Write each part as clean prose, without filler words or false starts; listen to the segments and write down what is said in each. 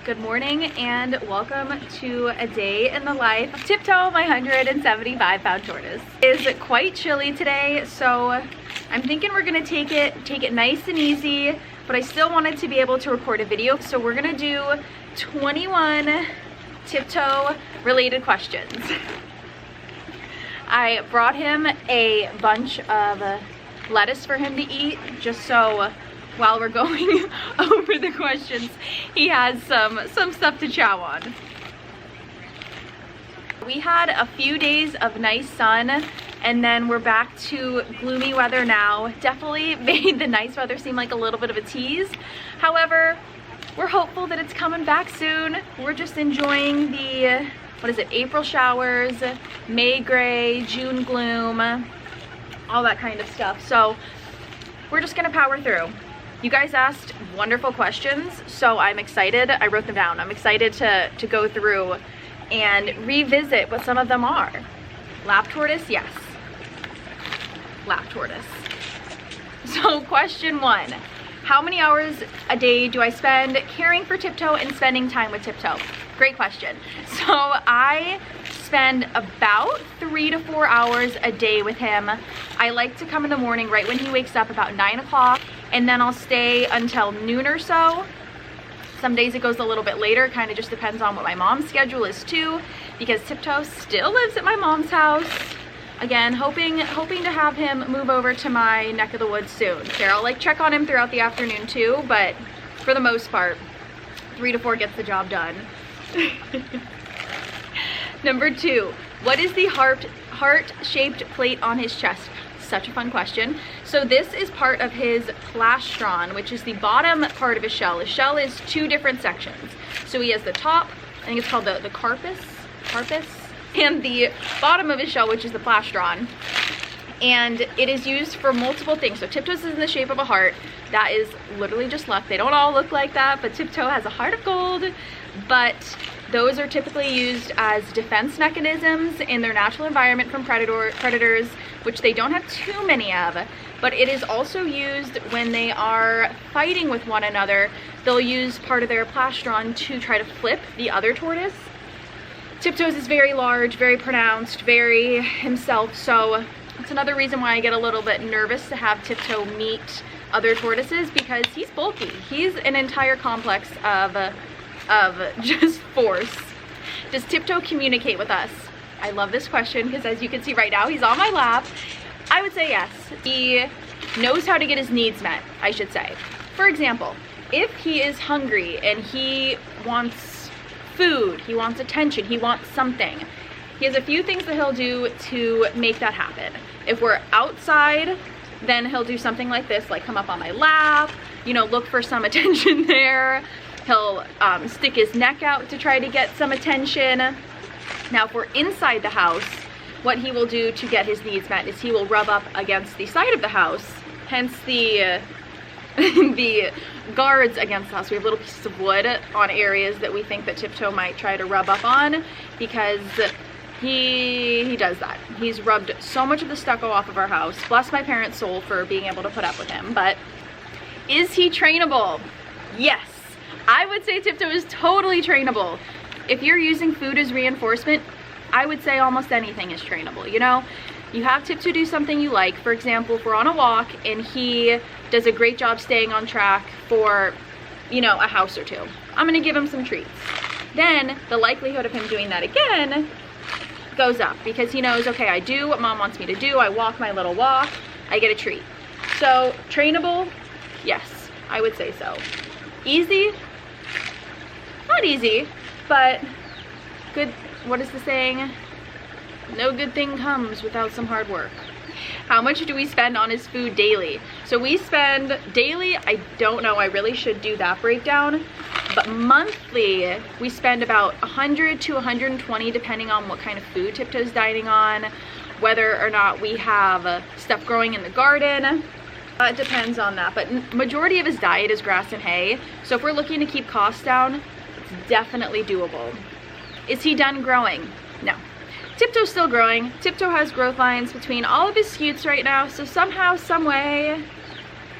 Good morning and welcome to a day in the life of Tiptoe, my 175-pound tortoise. It is quite chilly today, so I'm thinking we're gonna take it nice and easy, but I still wanted to be able to record a video. So we're gonna do 21 Tiptoe related questions. I brought him a bunch of lettuce for him to eat, just so while we're going over the questions, he has some stuff to chow on. We had a few days of nice sun, and then we're back to gloomy weather now. Definitely made the nice weather seem like a little bit of a tease. However, we're hopeful that it's coming back soon. We're just enjoying the, April showers, May gray, June gloom, all that kind of stuff. So we're just gonna power through. You guys asked wonderful questions, so I'm excited. I wrote them down. I'm excited to go through and revisit what some of them are. Lap tortoise, yes. Lap tortoise. So question 1, how many hours a day do I spend caring for Tiptoe and spending time with Tiptoe? Great question. So I spend about 3 to 4 hours a day with him. I like to come in the morning right when he wakes up, about 9 o'clock, and then I'll stay until noon or so. Some days it goes a little bit later, kind of just depends on what my mom's schedule is too, because Tiptoe still lives at my mom's house. Again, hoping to have him move over to my neck of the woods soon. There, I'll check on him throughout the afternoon too, but for the most part, 3 to 4 gets the job done. Number 2, what is the heart-shaped plate on his chest? Such a fun question. So this is part of his plastron, which is the bottom part of his shell. His shell is 2 different sections. So he has the top, I think it's called the carpus, and the bottom of his shell, which is the plastron. And it is used for multiple things. So Tiptoe's is in the shape of a heart. That is literally just luck. They don't all look like that, but Tiptoe has a heart of gold. But those are typically used as defense mechanisms in their natural environment from predators, which they don't have too many of. But it is also used when they are fighting with one another. They'll use part of their plastron to try to flip the other tortoise. Tiptoe's is very large, very pronounced, very himself, so it's another reason why I get a little bit nervous to have Tiptoe meet other tortoises, because he's bulky. He's an entire complex of just force. Does Tiptoe communicate with us? I love this question because, as you can see right now, he's on my lap. I would say yes. He knows how to get his needs met, I should say. For example, if he is hungry and he wants food, he wants attention, he wants something, he has a few things that he'll do to make that happen. If we're outside, then he'll do something like this, like come up on my lap, look for some attention there. He'll stick his neck out to try to get some attention. Now, if we're inside the house, what he will do to get his needs met is he will rub up against the side of the house, hence the the guards against the house. We have little pieces of wood on areas that we think that Tiptoe might try to rub up on, because he does that. He's rubbed so much of the stucco off of our house. Bless my parents' soul for being able to put up with him. But is he trainable? Yes. I would say Tiptoe is totally trainable. If you're using food as reinforcement, I would say almost anything is trainable. You have Tiptoe do something you like. For example, if we're on a walk and he does a great job staying on track for, a house or two, I'm gonna give him some treats. Then the likelihood of him doing that again goes up, because he knows, okay, I do what mom wants me to do. I walk my little walk, I get a treat. So trainable, yes, I would say so. Easy? Not easy, but good. What is the saying? No good thing comes without some hard work. How much do we spend on his food daily? So we spend daily, I don't know, I really should do that breakdown, but monthly we spend about 100 to 120 depending on what kind of food Tiptoe's dining on, whether or not we have stuff growing in the garden. It depends on that, but majority of his diet is grass and hay. So if we're looking to keep costs down, it's definitely doable. Is he done growing? No. Tiptoe's still growing. Tiptoe has growth lines between all of his scutes right now, so somehow, some way,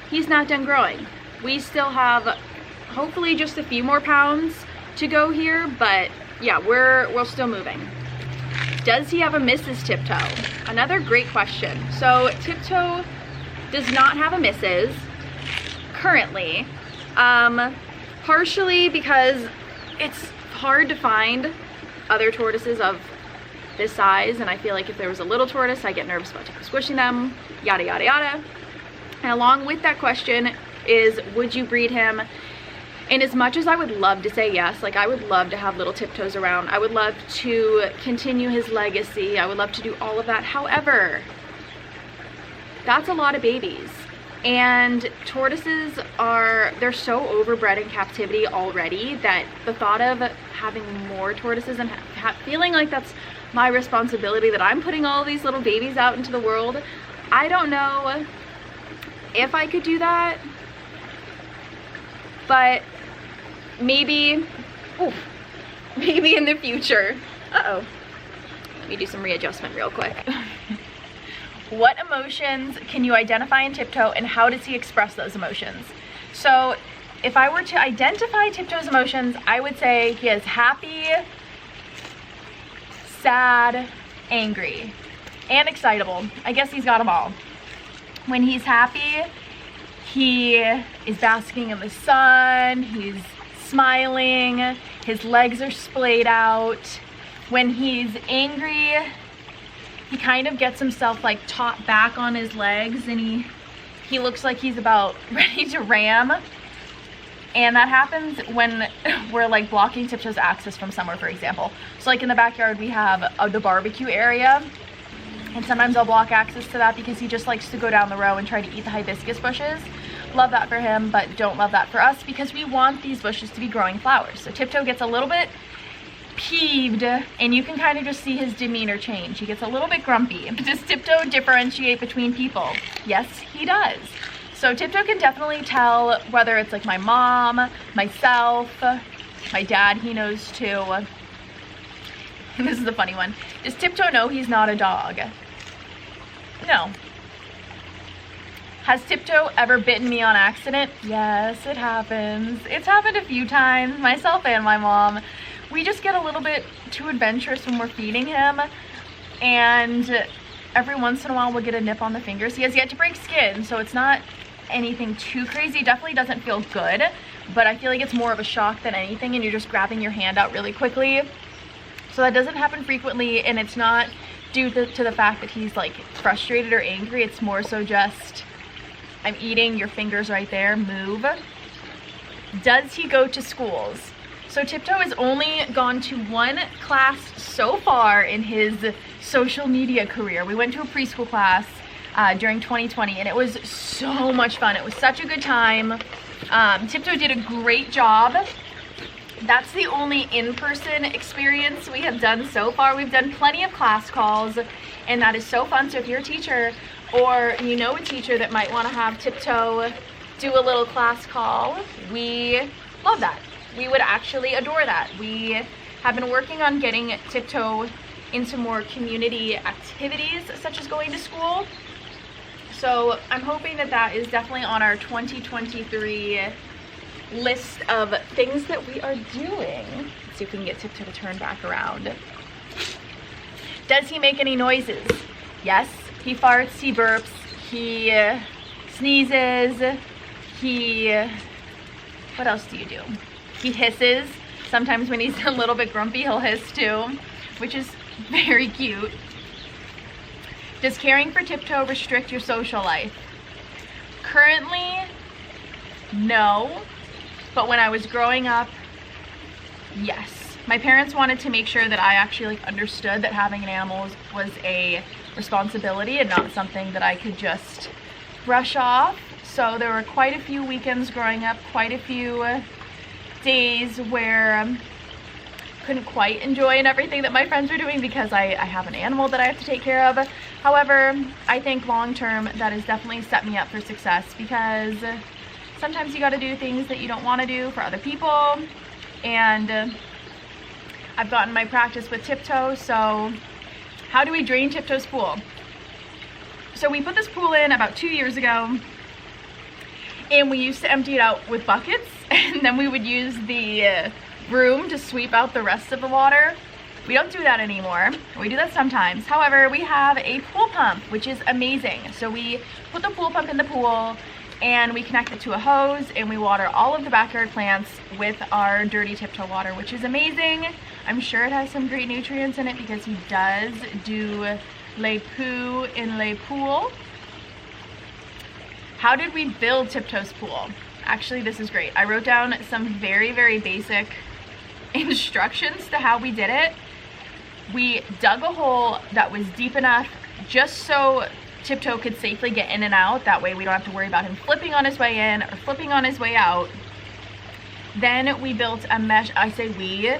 he's not done growing. We still have hopefully just a few more pounds to go here, but yeah, we're still moving. Does he have a Mrs. Tiptoe? Another great question. So Tiptoe does not have a Mrs. currently, partially because it's hard to find other tortoises of this size, and I feel like if there was a little tortoise, I get nervous about squishing them, yada yada yada. And along with that question is, would you breed him? And as much as I would love to say yes, like I would love to have little Tiptoes around, I would love to continue his legacy, I would love to do all of that. However, that's a lot of babies. And tortoises they're so overbred in captivity already that the thought of having more tortoises and feeling like that's my responsibility, that I'm putting all these little babies out into the world, I don't know if I could do that. But maybe in the future. Uh-oh. Let me do some readjustment real quick. What emotions can you identify in Tiptoe, and how does he express those emotions? So if I were to identify Tiptoe's emotions, I would say he is happy, sad, angry, and excitable. I guess he's got them all. When he's happy, he is basking in the sun, he's smiling, his legs are splayed out. When he's angry, he kind of gets himself like topped back on his legs, and he looks like he's about ready to ram. And that happens when we're like blocking Tiptoe's access from somewhere, for example. So like in the backyard we have the barbecue area, and sometimes I'll block access to that because he just likes to go down the row and try to eat the hibiscus bushes. Love that for him, but don't love that for us because we want these bushes to be growing flowers. So Tiptoe gets a little bit peeved, and you can kind of just see his demeanor change. He gets a little bit grumpy. Does Tiptoe differentiate between people? Yes, he does. So Tiptoe can definitely tell whether it's like my mom, myself, my dad, he knows too. This is a funny one. Does Tiptoe know he's not a dog? No. Has Tiptoe ever bitten me on accident? Yes, it happens. It's happened a few times, myself and my mom. We just get a little bit too adventurous when we're feeding him, and every once in a while we'll get a nip on the fingers. He has yet to break skin, so it's not anything too crazy. Definitely doesn't feel good, but I feel like it's more of a shock than anything, and you're just grabbing your hand out really quickly. So that doesn't happen frequently, and it's not due to the fact that he's like frustrated or angry. It's more so just, I'm eating, your finger's right there, move. Does he go to schools? So Tiptoe has only gone to one class so far in his social media career. We went to a preschool class during 2020, and it was so much fun. It was such a good time. Tiptoe did a great job. That's the only in-person experience we have done so far. We've done plenty of class calls, and that is so fun. So if you're a teacher, or you know a teacher that might want to have Tiptoe do a little class call, we love that. We would actually adore that. We have been working on getting Tiptoe into more community activities, such as going to school. So I'm hoping that that is definitely on our 2023 list of things that we are doing. Let's see if we can get Tiptoe to turn back around. Does he make any noises? Yes, he farts, he burps, he sneezes, what else do you do? He hisses. Sometimes when he's a little bit grumpy, he'll hiss too, which is very cute. Does caring for Tiptoe restrict your social life? Currently, no. But when I was growing up, yes. My parents wanted to make sure that I actually like understood that having an animal was a responsibility and not something that I could just brush off. So there were quite a few weekends growing up, quite a few days where I couldn't quite enjoy everything that my friends were doing because I have an animal that I have to take care of. However, I think long term that has definitely set me up for success, because sometimes you got to do things that you don't want to do for other people, and I've gotten my practice with Tiptoe. So how do we drain Tiptoe's pool? So we put this pool in about 2 years ago, and we used to empty it out with buckets, and then we would use the broom to sweep out the rest of the water. We don't do that anymore. We do that sometimes. However, we have a pool pump, which is amazing. So we put the pool pump in the pool and we connect it to a hose and we water all of the backyard plants with our dirty Tiptoe water, which is amazing. I'm sure it has some great nutrients in it because he does do lay poo in lay pool. How did we build Tiptoe's pool? Actually, this is great. I wrote down some very, very basic instructions to how we did it. We dug a hole that was deep enough just so Tiptoe could safely get in and out. That way we don't have to worry about him flipping on his way in or flipping on his way out. Then we built a mesh. I say we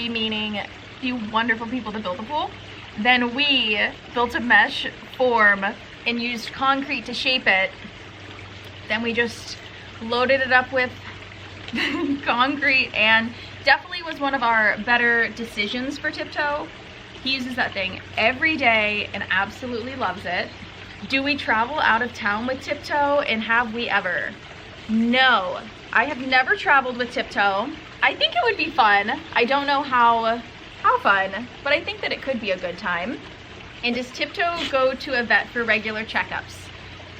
meaning the wonderful people that built the pool. Then we built a mesh form and used concrete to shape it. Then we just loaded it up with concrete, and definitely was one of our better decisions for Tiptoe. He uses that thing every day and absolutely loves it. Do we travel out of town with Tiptoe, and have we ever? No, I have never traveled with Tiptoe. I think it would be fun. I don't know how fun, but I think that it could be a good time. And does Tiptoe go to a vet for regular checkups?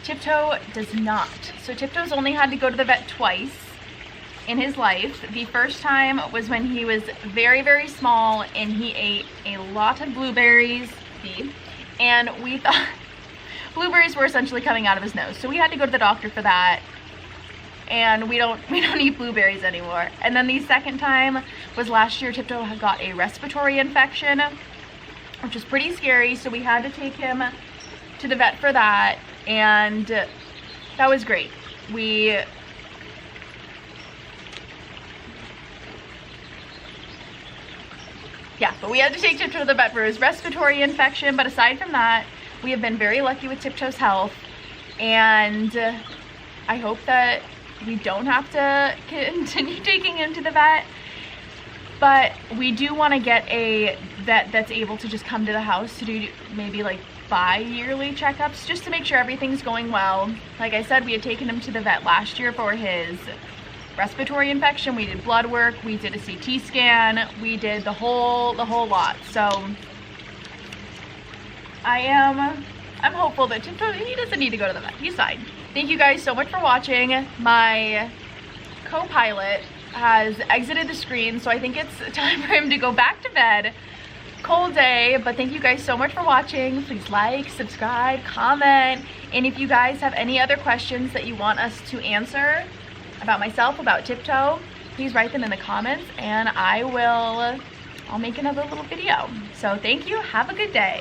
Tiptoe does not. So Tiptoe's only had to go to the vet twice in his life. The first time was when he was very, very small and he ate a lot of blueberries, and we thought blueberries were essentially coming out of his nose. So we had to go to the doctor for that, and we don't eat blueberries anymore. And then the second time was last year. Tiptoe had got a respiratory infection, which was pretty scary, so we had to take him to the vet for that, and that was great. But we had to take Tiptoe to the vet for his respiratory infection. But aside from that, we have been very lucky with Tiptoe's health, and I hope that we don't have to continue taking him to the vet. But we do want to get a vet that's able to just come to the house to do maybe like bi-yearly checkups, just to make sure everything's going well. Like I said, we had taken him to the vet last year for his respiratory infection. We did blood work, we did a CT scan, we did the whole lot. So I'm hopeful that Tiptoe, he doesn't need to go to the vet. He's fine. Thank you guys so much for watching. My co-pilot has exited the screen, so I think it's time for him to go back to bed. Cold day, but thank you guys so much for watching. Please like, subscribe, comment, and if you guys have any other questions that you want us to answer about myself, about Tiptoe, please write them in the comments, and I'll make another little video. So thank you, have a good day.